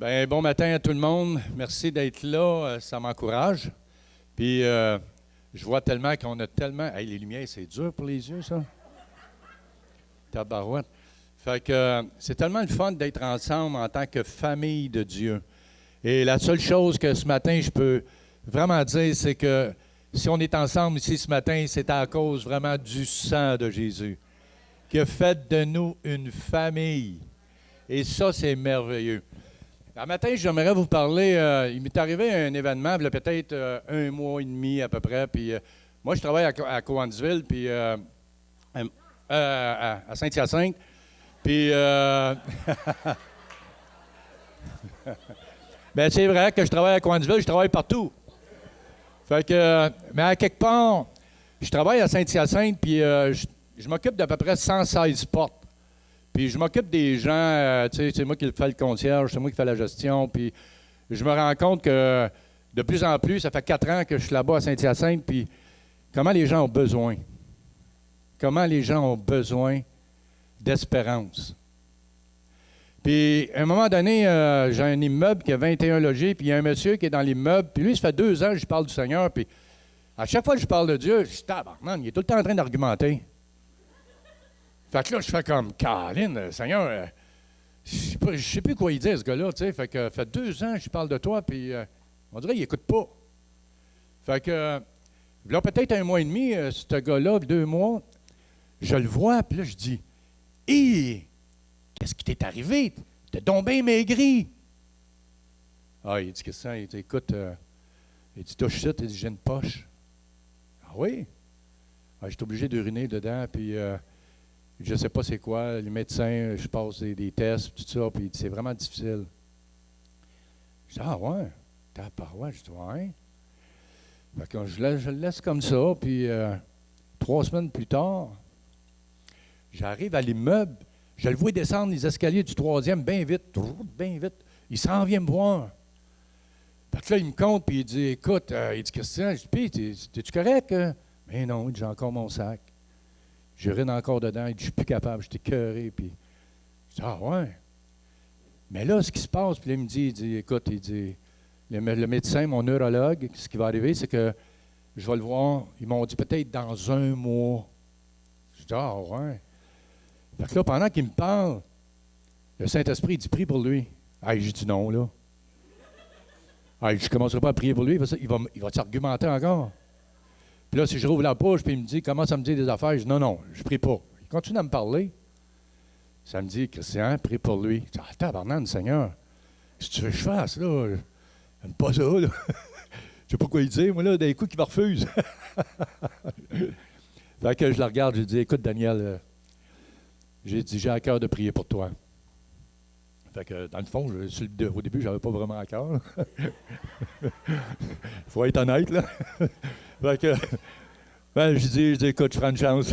Ben, bon matin à tout le monde. Merci d'être là. Ça m'encourage. Puis, je vois tellement qu'on a tellement. Hey, les lumières, c'est dur pour les yeux, ça. Tabarouette. Fait que c'est tellement le fun d'être ensemble en tant que famille de Dieu. Et la seule chose que ce matin, je peux vraiment dire, c'est que si on est ensemble ici ce matin, c'est à cause vraiment du sang de Jésus, qui a fait de nous une famille. Et ça, c'est merveilleux. Un matin, j'aimerais vous parler. Il m'est arrivé un événement, il y a peut-être un mois et demi à peu près. Puis moi, je travaille à Cowansville, puis à Saint-Hyacinthe. Puis, ben c'est vrai que je travaille à Cowansville, je travaille partout. Fait que, mais à quelque part, je travaille à Saint-Hyacinthe, puis je m'occupe d'à peu près 116 portes. Puis je m'occupe des gens, tu sais, c'est moi qui fais le concierge, c'est moi qui fais la gestion. Puis je me rends compte que de plus en plus, ça fait 4 ans que je suis là-bas à Saint-Hyacinthe, puis comment les gens ont besoin. Comment les gens ont besoin d'espérance. Puis à un moment donné, j'ai un immeuble qui a 21 logés, puis il y a un monsieur qui est dans l'immeuble, puis lui, ça fait 2 ans que je parle du Seigneur, puis à chaque fois que je parle de Dieu, je dis, tabarnak, il est tout le temps en train d'argumenter. Fait que là, je fais comme, Caroline, Seigneur, je sais plus quoi il dit, ce gars-là, tu sais. Fait que, fait 2 ans que je parle de toi, puis on dirait qu'il n'écoute pas. Fait que, là, peut-être un mois et demi, ce gars-là, 2 mois, je le vois, puis là, je dis, hé, qu'est-ce qui t'est arrivé? T'es donc bien maigri. Ah, il dit, qu'est-ce que c'est? Il dit, écoute, il dit, touche ça, il dit, j'ai une poche. Ah oui? Ah, j'étais obligé d'uriner dedans, puis je ne sais pas c'est quoi, les médecins, je passe des tests, tout ça, puis c'est vraiment difficile. Je dis, ah ouais, t'as paroisse, je dis, ouais. Fait que je le laisse comme ça, puis 3 semaines plus tard, j'arrive à l'immeuble, je le vois descendre les escaliers du 3e bien vite, bien vite. Il s'en vient me voir. Fait que là, il me compte, puis il dit, écoute, il dit, qu'est-ce que c'est? Je dis, puis, t'es-tu correct? Mais non, il dit, j'ai encore mon sac. J'urine encore dedans, il dit, je suis plus capable, j'étais écœuré, puis je dis, ah ouais. Mais là, ce qui se passe, puis là, il dit, écoute, il dit, le médecin, mon neurologue, ce qui va arriver, c'est que je vais le voir, ils m'ont dit peut-être dans 1 mois. Je dis, ah ouais. Fait que là, pendant qu'il me parle, le Saint-Esprit, il dit, prie pour lui. Ah, j'ai dit non, là. Ah, je ne commencerai pas à prier pour lui, il va s'argumenter encore. Puis là, si je rouvre la poche, puis il me dit, commence à me dire des affaires, je dis, non, non, je ne prie pas. Il continue à me parler. Ça me dit, Christian, prie pour lui. Je dis, ah, tabarnak, Seigneur, si tu veux que je fasse, là, j'aime pas ça, là. Je sais pas quoi il dit, moi, là, d'un coup, qui me refuse. Fait que je la regarde, je dis, écoute, Daniel, j'ai dit, j'ai à cœur de prier pour toi. Fait que, dans le fond, au début, je n'avais pas vraiment à cœur. Il faut être honnête, là. Fait que, ben, je dis, écoute, je prends une chance.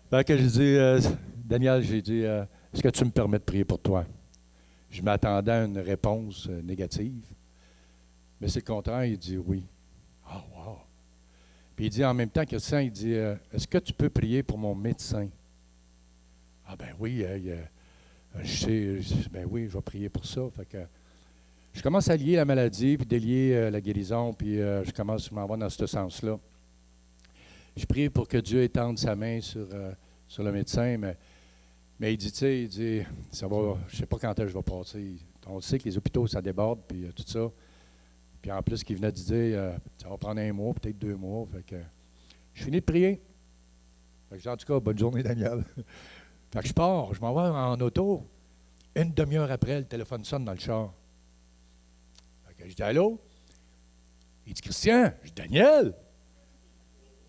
Fait que je dis, Daniel, j'ai dit, est-ce que tu me permets de prier pour toi? Je m'attendais à une réponse négative. Mais c'est le contraire, il dit oui. Ah, wow! Puis il dit en même temps que ça, il dit, est-ce que tu peux prier pour mon médecin? Ah ben oui, je sais, ben oui, je vais prier pour ça. Fait que je commence à lier la maladie, puis délier la guérison, puis je commence à m'en voir dans ce sens-là. Je prie pour que Dieu étende sa main sur le médecin, mais il dit, tu sais, il dit, ça va, je ne sais pas quand je vais passer. On sait que les hôpitaux, ça déborde, puis tout ça. Puis en plus, qu'il venait de dire, ça va prendre 1 mois, peut-être 2 mois. Fait que je finis de prier. Fait que je dis, en tout cas, bonne journée, Daniel. Fait que je pars, je m'en vais en auto. 1/2 heure après, le téléphone sonne dans le char. Fait que je dis, allô? Il dit, Christian. Je dis, Daniel.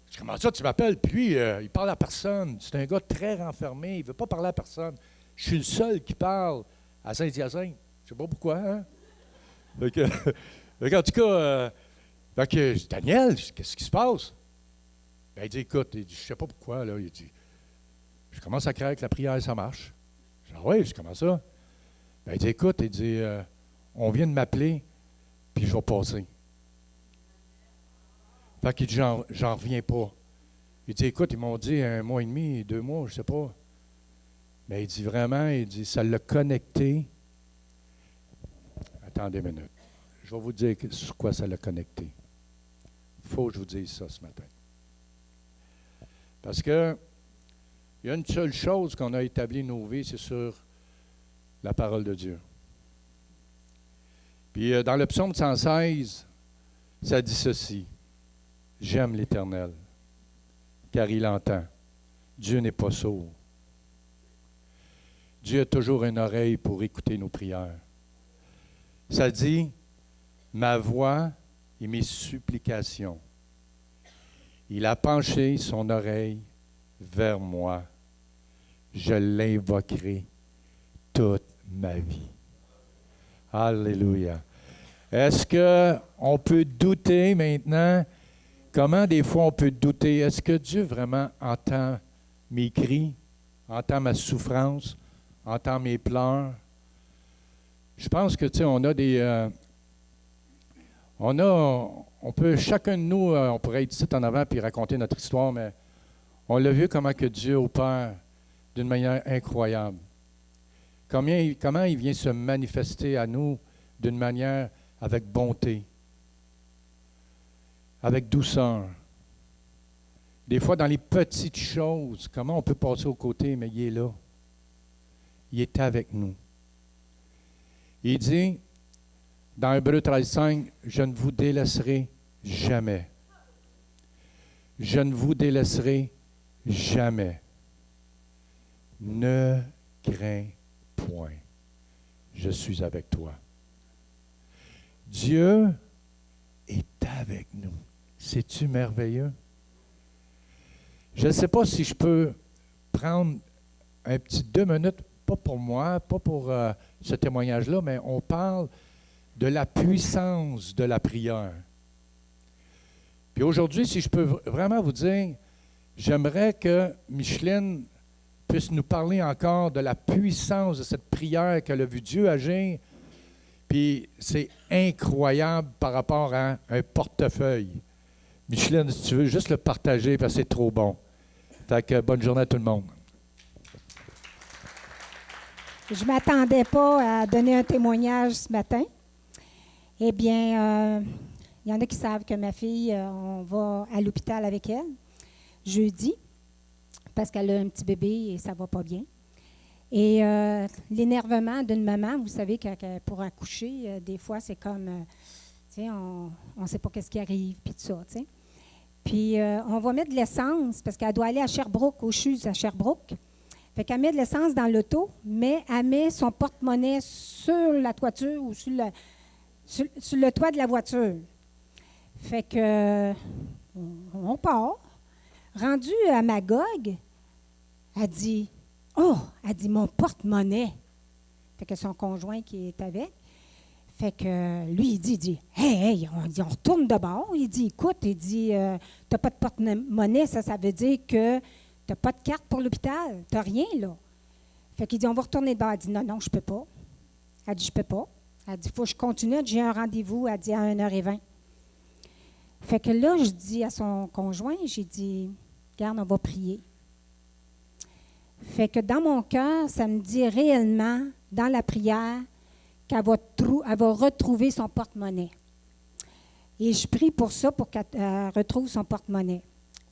Je dis, comment ça, tu m'appelles? Puis lui, il parle à personne. C'est un gars très renfermé, il ne veut pas parler à personne. Je suis le seul qui parle à Saint-Hyacinthe. Je ne sais pas pourquoi, hein? Fait que, en tout cas, fait que je dis, Daniel, qu'est-ce qui se passe? Ben, il dit, écoute, il dit, je ne sais pas pourquoi, là. Il dit, je commence à croire que la prière, ça marche. Je dis, ah oui, comment ça? Ben, il dit, écoute, il dit, on vient de m'appeler, puis je vais passer. Fait qu'il dit, j'en reviens pas. Il dit, écoute, ils m'ont dit 1 mois et demi, 2 mois, je sais pas. Mais il dit vraiment, il dit, ça l'a connecté Attendez une minute. Je vais vous dire sur quoi ça l'a connecté. Il faut que je vous dise ça ce matin. Parce que il y a une seule chose qu'on a établi nos vies, c'est sur la parole de Dieu. Puis dans le psaume 116, ça dit ceci. J'aime l'Éternel, car il entend. Dieu n'est pas sourd. Dieu a toujours une oreille pour écouter nos prières. Ça dit, ma voix et mes supplications. Il a penché son oreille vers moi. Je l'invoquerai toute ma vie. Alléluia. Est-ce qu'on peut douter maintenant? Comment des fois on peut douter? Est-ce que Dieu vraiment entend mes cris, entend ma souffrance, entend mes pleurs? Je pense que, tu sais, on a des... on peut, chacun de nous, on pourrait être ici en avant puis raconter notre histoire, mais on l'a vu comment que Dieu opère d'une manière incroyable. Comment il vient se manifester à nous d'une manière avec bonté, avec douceur. Des fois, dans les petites choses, comment on peut passer aux côtés, mais il est là. Il est avec nous. Il dit, dans Hébreux 13,5, « Je ne vous délaisserai jamais. Je ne vous délaisserai jamais. Ne crains point. Je suis avec toi. » Dieu est avec nous. C'est-tu merveilleux? Je ne sais pas si je peux prendre un petit 2 minutes, pas pour moi, pas pour ce témoignage-là, mais on parle de la puissance de la prière. Puis aujourd'hui, si je peux vraiment vous dire, j'aimerais que Micheline puisse nous parler encore de la puissance de cette prière qu'elle a vu Dieu agir. Puis c'est incroyable par rapport à un portefeuille. Micheline, si tu veux juste le partager, parce que c'est trop bon. Fait que bonne journée à tout le monde. Je ne m'attendais pas à donner un témoignage ce matin. Eh bien, il y en a qui savent que ma fille, on va à l'hôpital avec elle jeudi, parce qu'elle a un petit bébé et ça ne va pas bien. Et l'énervement d'une maman, vous savez, pour accoucher, des fois, c'est comme, tu sais, on ne sait pas qu'est-ce qui arrive, puis tout ça, tu sais. Puis, on va mettre de l'essence, parce qu'elle doit aller à Sherbrooke, au CHUS à Sherbrooke. Fait qu'elle met de l'essence dans l'auto, mais elle met son porte-monnaie sur la toiture ou sur le toit de la voiture. Fait que, on part. Rendu à Magog, elle dit, « Oh! » Elle dit, « Mon porte-monnaie. » Fait que son conjoint qui est avec. Fait que lui, il dit, « Hey, on retourne de bord. » Il dit, « Écoute, il dit, t'as pas de porte-monnaie, ça veut dire que t'as pas de carte pour l'hôpital. T'as rien, là. » Fait qu'il dit, « On va retourner de bord. » Elle dit, « Non, je peux pas. » Elle dit, « Je peux pas. » Elle dit, « Il faut que je continue. J'ai un rendez-vous. » Elle dit, « À 1h20. » Fait que là, je dis à son conjoint, j'ai dit, « Regarde, on va prier. » Fait que dans mon cœur, ça me dit réellement, dans la prière, qu'elle va retrouver son porte-monnaie. Et je prie pour ça, pour qu'elle retrouve son porte-monnaie.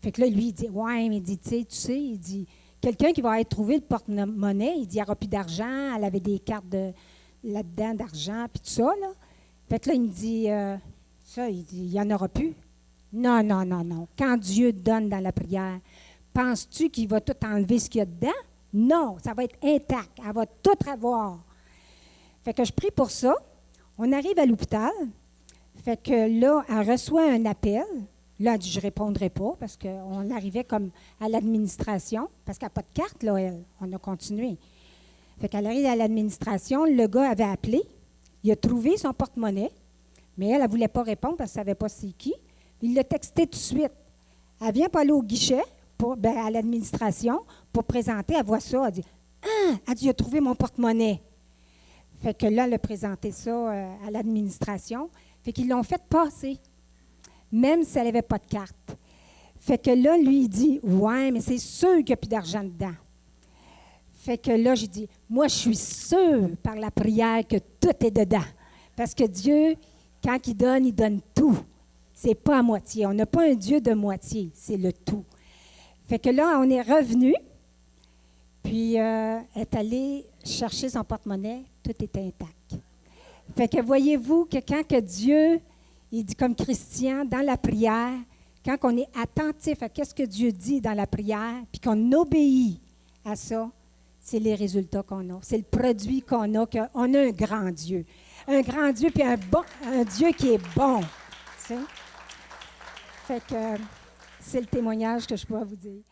Fait que là, lui, il dit, « Ouais, mais il dit, tu sais, il dit, quelqu'un qui va être trouvé le porte-monnaie, il dit, il n'y aura plus d'argent, elle avait des cartes là-dedans d'argent, puis tout ça, là. » Fait que là, il me dit, ça, il dit, il n'y en aura plus. Non. Quand Dieu donne dans la prière, penses-tu qu'il va tout enlever ce qu'il y a dedans? Non, ça va être intact. Elle va tout avoir. Fait que je prie pour ça. On arrive à l'hôpital. Fait que là, elle reçoit un appel. Là, elle dit, je ne répondrai pas parce qu'on arrivait comme à l'administration, parce qu'elle n'a pas de carte, là, elle. On a continué. Fait qu'elle arrive à l'administration. Le gars avait appelé. Il a trouvé son porte-monnaie, mais elle ne voulait pas répondre parce qu'elle ne savait pas c'est qui. Il l'a texté tout de suite. Elle vient pas aller au guichet, à l'administration, pour présenter. Elle voit ça. Elle dit, « Ah! » Elle dit, « Il a trouvé mon porte-monnaie. » Fait que là, elle a présenté ça à l'administration. Fait qu'ils l'ont fait passer, même si elle n'avait pas de carte. Fait que là, lui, il dit, « Ouais, mais c'est sûr qu'il n'y a plus d'argent dedans. » Fait que là, j'ai dit, « Moi, je suis sûre par la prière que tout est dedans. » Parce que Dieu, quand il donne tout. C'est pas à moitié. On n'a pas un Dieu de moitié, c'est le tout. Fait que là, on est revenu, puis est allé chercher son porte-monnaie, tout était intact. Fait que voyez-vous que quand que Dieu, il dit comme Christian, dans la prière, quand on est attentif à ce que Dieu dit dans la prière, puis qu'on obéit à ça, c'est les résultats qu'on a. C'est le produit qu'on a, qu'on a un grand Dieu. Un grand Dieu, puis un Dieu qui est bon. Tu sais? Fait que c'est le témoignage que je peux vous dire.